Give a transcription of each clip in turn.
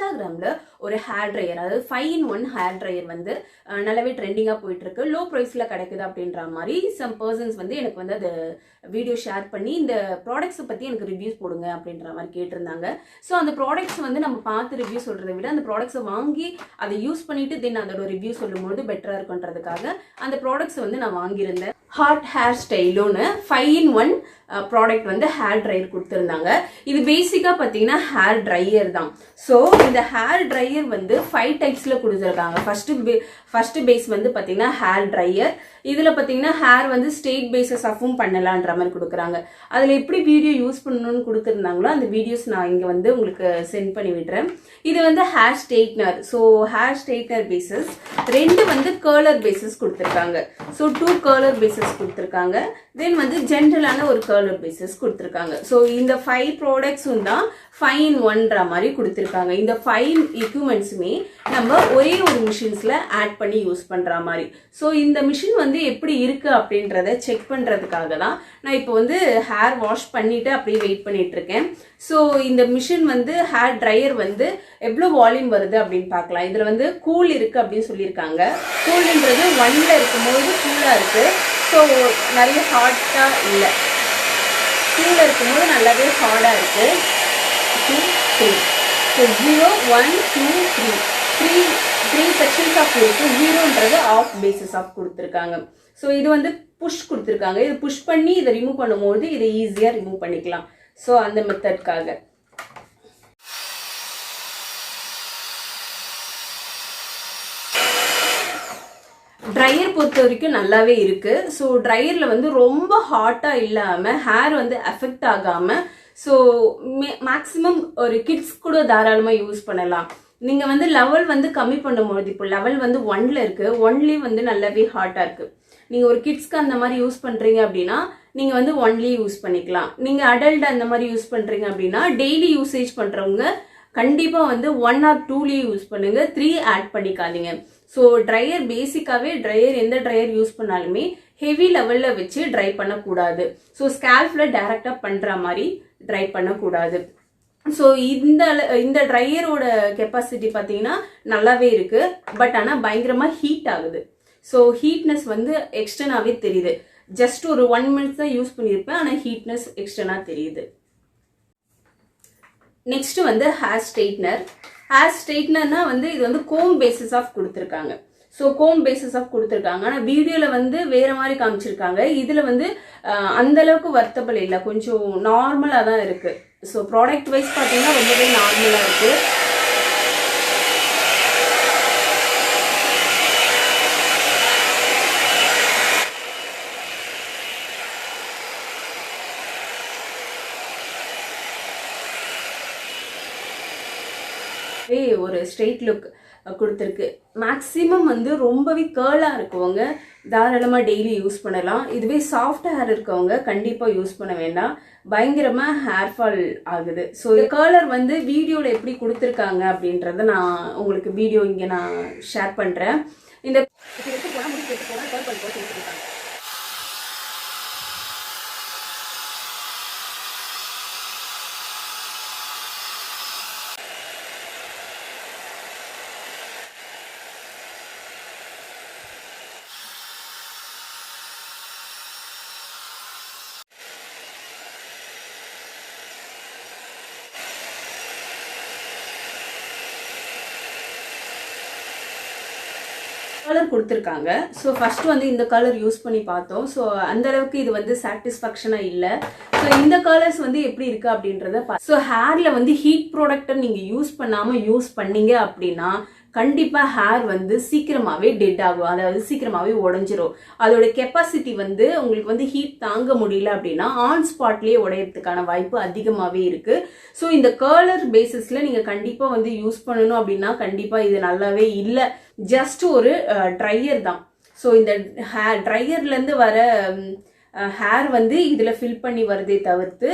இன்ஸ்டாகிராமில் ஒரு hair dryer, அதாவது 5-in-1 ஹேர் ட்ரையர் வந்து நல்லாவே ட்ரெண்டிங்காக போயிட்டுருக்கு. லோ ப்ரைஸில் கிடைக்குது அப்படின்ற மாதிரி சம் பர்சன்ஸ் வந்து எனக்கு வந்து அது வீடியோ ஷேர் பண்ணி இந்த ப்ராடக்ட்ஸை பற்றி எனக்கு ரிவ்யூஸ் போடுங்க அப்படின்ற மாதிரி கேட்டிருந்தாங்க. ஸோ அந்த ப்ராடக்ட்ஸ் வந்து நம்ம பார்த்து ரிவ்யூ சொல்கிறத விட அந்த ப்ராடக்ட்ஸை வாங்கி அதை யூஸ் பண்ணிவிட்டு தென் அதோட ரிவ்யூ சொல்லும்போது பெட்டராக இருக்குன்றதுக்காக அந்த ப்ராடக்ட்ஸை வந்து நான் வாங்கியிருந்தேன். ஹாட் ஹேர் ஸ்டைலுன்னு 5-in-1 ப்ராடக்ட் வந்து ஹேர் ட்ரையர் கொடுத்துருந்தாங்க. இது பேசிக்காக பார்த்தீங்கன்னா ஹேர் ட்ரையர் தான். ஸோ இந்த ஹேர் ட்ரையர் வந்து 5 டைப்ஸில் கொடுத்துருக்காங்க. ஃபர்ஸ்ட் பேஸ் வந்து பார்த்தீங்கன்னா ஹேர் ட்ரையர். இதில் பார்த்தீங்கன்னா ஹேர் வந்து ஸ்ட்ரெயிட் பேஸஸ் ஆஃபும் பண்ணலான்ற மாதிரி கொடுக்குறாங்க. அதில் எப்படி வீடியோ யூஸ் பண்ணணும்னு கொடுத்துருந்தாங்களோ அந்த வீடியோஸ் நான் இங்கே வந்து உங்களுக்கு சென்ட் பண்ணி விடுறேன். இது வந்து hair straightener. So hair straightener pieces 2 வந்து கர்லர் பேசஸ் கொடுத்துருக்காங்க. ஸோ 2 கர்லர் பேசஸ் கொடுத்துருக்காங்க. தென் வந்து ஜென்ரலான ஒரு கர்லர் பேசஸ் கொடுத்துருக்காங்க. ஸோ இந்த 5 ப்ராடக்ட்ஸும் தான் 5-in-1ன்ற மாதிரி கொடுத்துருக்காங்க. இந்த 5 எக்யூப்மெண்ட்ஸுமே நம்ம ஒரே ஒரு மிஷின்ஸில் ஆட் பண்ணி யூஸ் பண்ணுற மாதிரி. ஸோ இந்த மிஷின் வந்து எப்படி இருக்கு அப்படின்றத செக் பண்ணுறதுக்காக தான் நான் இப்போ வந்து ஹேர் வாஷ் பண்ணிட்டு அப்படியே வெயிட் பண்ணிட்டு இருக்கேன். ஸோ இந்த மிஷின் வந்து ஹேர் ட்ரையர் வந்து எவ்வளோ வால்யூம் வருது அப்படின்னு பார்க்கலாம். இதில் வந்து கூல் இருக்கு அப்படின்னு சொல்லியிருக்காங்க. கூல்ன்றது 1ல இருக்கும்போது கூலாக இருக்கு. ஸோ நிறைய ஹாட்டாக இல்லை, கீழே இருக்கும்போது நல்லாவே ஹார்டாக இருக்கு. 2, 3. ஸோ 0, 1, 2, 3 செக்ஷன்ஸ் ஆஃப் இருக்கு. 0ன்றது ஆஃப் பேசஸ் ஆஃப் கொடுத்துருக்காங்க. ஸோ இது வந்து புஷ் கொடுத்துருக்காங்க. இது புஷ் பண்ணி இதை ரிமூவ் பண்ணும்போது இதை ஈஸியாக ரிமூவ் பண்ணிக்கலாம். ஸோ அந்த மெத்தட்காக ட்ரையர் பொறுத்த வரைக்கும் நல்லாவே இருக்கு. ஸோ ட்ரையரில் வந்து ரொம்ப ஹாட்டாக இல்லாமல் ஹேர் வந்து எஃபெக்ட் ஆகாமல், ஸோ மேக்ஸிமம் ஒரு கிட்ஸ் கூட தாராளமாக யூஸ் பண்ணலாம். நீங்கள் வந்து லெவல் வந்து கம்மி பண்ணும்போது, இப்போ லெவல் வந்து 1ல இருக்கு, 1லேயும் வந்து நல்லாவே ஹாட்டாக இருக்கு. நீங்கள் ஒரு கிட்ஸ்க்கு அந்த மாதிரி யூஸ் பண்ணுறீங்க அப்படின்னா நீங்கள் வந்து 1லேயே யூஸ் பண்ணிக்கலாம். நீங்கள் அடல்ட் அந்த மாதிரி யூஸ் பண்ணுறீங்க அப்படின்னா டெய்லி யூசேஜ் பண்ணுறவங்க கண்டிப்பாக வந்து 1 or 2லேயே யூஸ் பண்ணுங்க, 3 ஆட் பண்ணிக்காதீங்க. ஸோ ட்ரையர் பேசிக்காகவே எந்த ட்ரையர் யூஸ் பண்ணாலுமே ஹெவி லெவலில் வச்சு ட்ரை பண்ணக்கூடாது. ஸோ ஸ்கேல்ஃபில் டைரெக்டாக பண்ணுற மாதிரி ட்ரை பண்ணக்கூடாது. ஸோ இந்த ட்ரையரோட கெப்பாசிட்டி பார்த்தீங்கன்னா நல்லாவே இருக்கு. பட் ஆனால் பயங்கரமாக ஹீட் ஆகுது. ஸோ ஹீட்னஸ் வந்து எக்ஸ்டர்னாவே தெரியுது. ஜஸ்ட் ஒரு 1 minute தான் யூஸ் பண்ணியிருப்பேன், ஆனால் ஹீட்னஸ் எக்ஸ்டர்னா தெரியுது. நெக்ஸ்ட் வந்து ஹேர் ஸ்ட்ரெயிட்னர். ஹேர் ஸ்ட்ரெயிட்னர்னா வந்து இது வந்து கோம் பேசிஸ் ஆஃப் கொடுத்துருக்காங்க. ஸோ கோம் பேசிஸ் ஆஃப் கொடுத்துருக்காங்க. ஆனால் வீடியோவில் வந்து வேற மாதிரி காமிச்சிருக்காங்க. இதில் வந்து அந்த அளவுக்கு வர்த்தபிள் இல்லை, கொஞ்சம் நார்மலாக தான் இருக்கு. ஸோ ப்ராடக்ட் வைஸ் பார்த்தீங்கன்னா ரொம்பவே நார்மலாக இருக்கு. ஒரு ஸ்ட்ரெயிட் லுக் கொடுத்துருக்கு. மேக்ஸிமம் வந்து ரொம்பவே கேர்லாக இருக்கவங்க தாராளமாக டெய்லி யூஸ் பண்ணலாம். இதுவே சாஃப்ட் ஹேர் இருக்கவங்க கண்டிப்பாக யூஸ் பண்ண வேண்டாம், பயங்கரமாக ஹேர் ஃபால் ஆகுது. ஸோ இந்த கலர் வந்து வீடியோவில் எப்படி கொடுத்துருக்காங்க அப்படின்றத நான் உங்களுக்கு வீடியோ இங்கே நான் ஷேர் பண்ணுறேன். இந்த கலர் கொடுத்துருக்காங்க. ஸோ ஃபர்ஸ்ட் வந்து இந்த கலர் யூஸ் பண்ணி பார்த்தோம். ஸோ அந்த அளவுக்கு இது வந்து சாட்டிஸ்ஃபேக்ஷனாக இல்லை. ஸோ இந்த கலர்ஸ் வந்து எப்படி இருக்கு அப்படின்றத ஸோ ஹேர்ல வந்து ஹீட் ப்ராடக்டை நீங்கள் யூஸ் பண்ணாமல் யூஸ் பண்ணீங்க அப்படின்னா கண்டிப்பாக ஹேர் வந்து சீக்கிரமாகவே டெட் ஆகும், அதாவது சீக்கிரமாகவே உடஞ்சிரும். அதோட கெப்பாசிட்டி வந்து உங்களுக்கு வந்து ஹீட் தாங்க முடியல அப்படின்னா ஆன் ஸ்பாட்லேயே உடையறதுக்கான வாய்ப்பு அதிகமாகவே இருக்கு. ஸோ இந்த கர்லர் பேசிஸில் நீங்கள் கண்டிப்பாக வந்து யூஸ் பண்ணணும் அப்படின்னா கண்டிப்பாக இது நல்லாவே இல்லை. ஜஸ்ட் ஒரு ட்ரையர் தான். ஸோ இந்த ட்ரையர்லேருந்து வர ஹேர் வந்து இதில் ஃபில் பண்ணி வருதே தவிர்த்து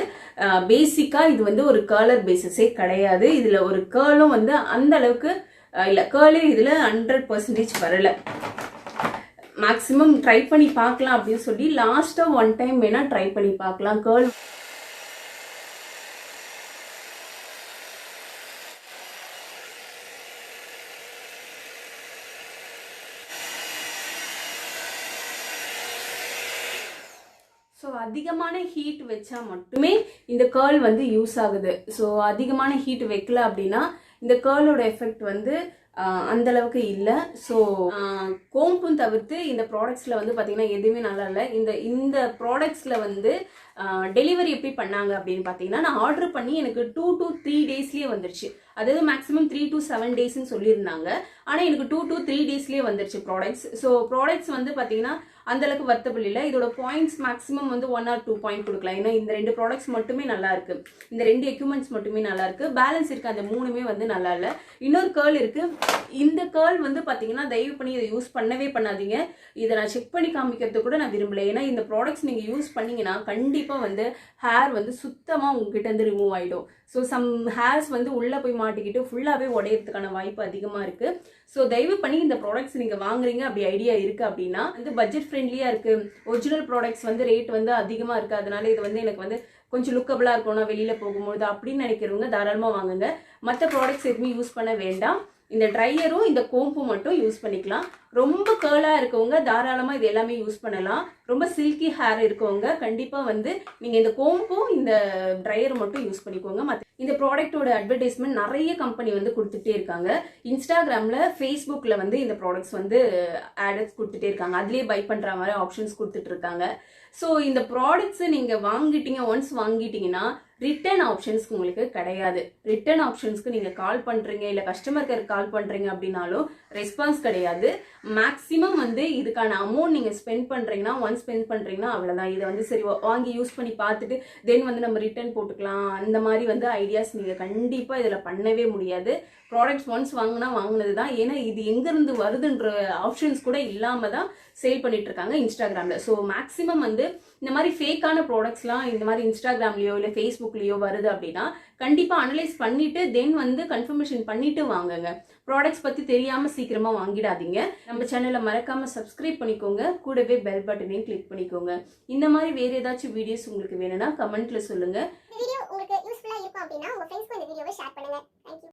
பேசிக்காக இது வந்து ஒரு கர்லர் பேசிஸே கிடையாது. இதில் ஒரு கேர்லும் வந்து அந்த அளவுக்கு இல்லை, கேர்லே இதில் 100% வரலை. மேக்ஸிமம் ட்ரை பண்ணி பார்க்கலாம் அப்படின்னு சொல்லி லாஸ்ட்டாக 1 டைம் வேணால் ட்ரை பண்ணி பார்க்கலாம். கேர்ள் அதிகமான ஹீட் வச்சா மட்டுமே இந்த கேர்ள் வந்து யூஸ் ஆகுது. ஸோ அதிகமான ஹீட் வைக்கல அப்படின்னா இந்த கேர்ளோட எஃபெக்ட் வந்து அந்த அளவுக்கு இல்லை. ஸோ கோம்பும் தவிர்த்து இந்த ப்ராடக்ட்ஸில் வந்து பார்த்தீங்கன்னா எதுவுமே நல்லா இல்லை. இந்த ப்ராடக்ட்ஸில் வந்து டெலிவரி எப்படி பண்ணாங்க அப்படின்னு பார்த்தீங்கன்னா, நான் ஆர்டர் பண்ணி எனக்கு 2 to 3 டேஸ்லேயே வந்துருச்சு. அதாவது மேக்ஸிமம் 3 to 7 டேஸ்ன்னு சொல்லியிருந்தாங்க. ஆனால் எனக்கு 2 to 3 டேஸ்லேயே வந்துருச்சு ப்ராடக்ட்ஸ். ஸோ ப்ராடக்ட்ஸ் வந்து பார்த்தீங்கன்னா அந்த அளவுக்கு வர்த்தபிள் இல்லை. இதோட பாயிண்ட்ஸ் மேக்ஸிமம் வந்து 1 or 2 பாயிண்ட் கொடுக்கலாம். ஏன்னா இந்த 2 ப்ராடக்ட்ஸ் மட்டுமே நல்லா இருக்கு, இந்த 2 எக்யூப்மெண்ட்ஸ் மட்டுமே நல்லா இருக்கு. பேலன்ஸ் இருக்கு, அந்த 3மே வந்து நல்லா இல்லை. இன்னொரு கேர்ள் இருக்கு. இந்த கேர்ள் வந்து பார்த்தீங்கன்னா தயவு பண்ணி இதை யூஸ் பண்ணவே பண்ணாதீங்க. இதை நான் செக் பண்ணி காமிக்கிறது கூட நான் விரும்பல. ஏன்னா இந்த ப்ராடக்ட்ஸ் நீங்கள் யூஸ் பண்ணீங்கன்னா கண்டிப்பாக வந்து ஹேர் வந்து சுத்தமாக உங்ககிட்ட இருந்து ரிமூவ் ஆகிடும். ஸோ சம் ஹேர்ஸ் வந்து உள்ளே போய் மாட்டிக்கிட்டு ஃபுல்லாகவே உடையிறதுக்கான வாய்ப்பு அதிகமாக இருக்குது. ஸோ தயவு பண்ணி இந்த ப்ராடக்ட்ஸ் நீங்கள் வாங்குறீங்க அப்படி ஐடியா இருக்குது அப்படின்னா வந்து பட்ஜெட் ஃப்ரெண்ட்லியாக இருக்குது, ஒரிஜினல் ப்ராடக்ட்ஸ் வந்து ரேட் வந்து அதிகமாக இருக்குது, அதனால இது வந்து எனக்கு வந்து கொஞ்சம் லுக்கபிளாக இருக்கணும் வெளியில் போகும்போது அப்படின்னு நினைக்கிறவங்க தாராளமாக வாங்குங்க. மற்ற ப்ராடக்ட்ஸ் எதுவுமே யூஸ் பண்ண வேண்டாம். இந்த ட்ரையரும் இந்த கோம்பும் மட்டும் யூஸ் பண்ணிக்கலாம். ரொம்ப கேர்லாக இருக்கவங்க தாராளமாக இது எல்லாமே யூஸ் பண்ணலாம். ரொம்ப சில்கி ஹேர் இருக்கவங்க கண்டிப்பாக வந்து நீங்கள் இந்த கோம்பும் இந்த ட்ரையர் மட்டும் யூஸ் பண்ணிக்கோங்க. இந்த ப்ராடக்ட்டோட அட்வர்டைஸ்மெண்ட் நிறைய கம்பெனி வந்து கொடுத்துட்டே இருக்காங்க. இன்ஸ்டாகிராமில், ஃபேஸ்புக்கில் வந்து இந்த ப்ராடக்ட்ஸ் வந்து ஆட்ஸ் கொடுத்துட்டே இருக்காங்க. அதுலேயே பை பண்ணுற மாதிரி ஆப்ஷன்ஸ் கொடுத்துட்டு இருக்காங்க. ஸோ இந்த ப்ராடக்ட்ஸை நீங்கள் வாங்கிட்டீங்க, ஒன்ஸ் வாங்கிட்டீங்கன்னா ரிட்டர்ன் ஆப்ஷன்ஸ்க்கு உங்களுக்கு கிடையாது. ரிட்டர்ன் ஆப்ஷன்ஸ்க்கு நீங்கள் கால் பண்ணுறீங்க இல்லை கஸ்டமர் கேர் கால் பண்ணுறீங்க அப்படின்னாலும் ரெஸ்பான்ஸ் கிடையாது. மேக்ஸிமம் வந்து இதுக்கான அமௌண்ட் நீங்கள் ஸ்பெண்ட் பண்ணுறீங்கன்னா, ஒன்ஸ் ஸ்பெண்ட் பண்ணுறீங்கன்னா அவ்வளோதான். இதை வந்து சரி வாங்கி யூஸ் பண்ணி பார்த்துட்டு தென் வந்து நம்ம ரிட்டர்ன் போட்டுக்கலாம், அந்த மாதிரி வந்து ஐடியாஸ் நீங்கள் கண்டிப்பாக இதில் பண்ணவே முடியாது. ப்ராடக்ட்ஸ் ஒன்ஸ் வாங்கினது தான். ஏன்னா இது எங்கேருந்து வருதுன்ற ஆப்ஷன்ஸ் கூட இல்லாமல் தான் சேல் பண்ணிட்டு இருக்காங்க இன்ஸ்டாகிராமில். ஸோ மேக்ஸிமம் வந்து இந்த மாதிரி ஃபேக்கான ப்ராடக்ட்ஸ்லாம் இந்த மாதிரி இன்ஸ்டாகிராம்லேயோ இல்லை ஃபேஸ்புக்லேயோ வருது அப்படின்னா கண்டிப்பாக அனலைஸ் பண்ணிவிட்டு தென் வந்து கன்ஃபர்மேஷன் பண்ணிவிட்டு வாங்குங்க. ப்ராடக்ட்ஸ் பற்றி தெரியாமல் சீக்கிரமாக வாங்கிடாதீங்க. நம்ம சேனலை மறக்காமல் சப்ஸ்கிரைப் பண்ணிக்கோங்க, கூடவே பெல் பட்டனையும் கிளிக் பண்ணிக்கோங்க. இந்த மாதிரி வேறு ஏதாச்சும் வீடியோஸ் உங்களுக்கு வேணும்னா கமெண்ட்டில் சொல்லுங்கள். வீடியோ உங்களுக்கு யூஸ்ஃபுல்லாக இருக்கும் அப்படின்னா உங்கள் ஃப்ரெண்ட்ஸ்க்கு இந்த வீடியோவை ஷேர் பண்ணுங்கள். தேங்க்யூ.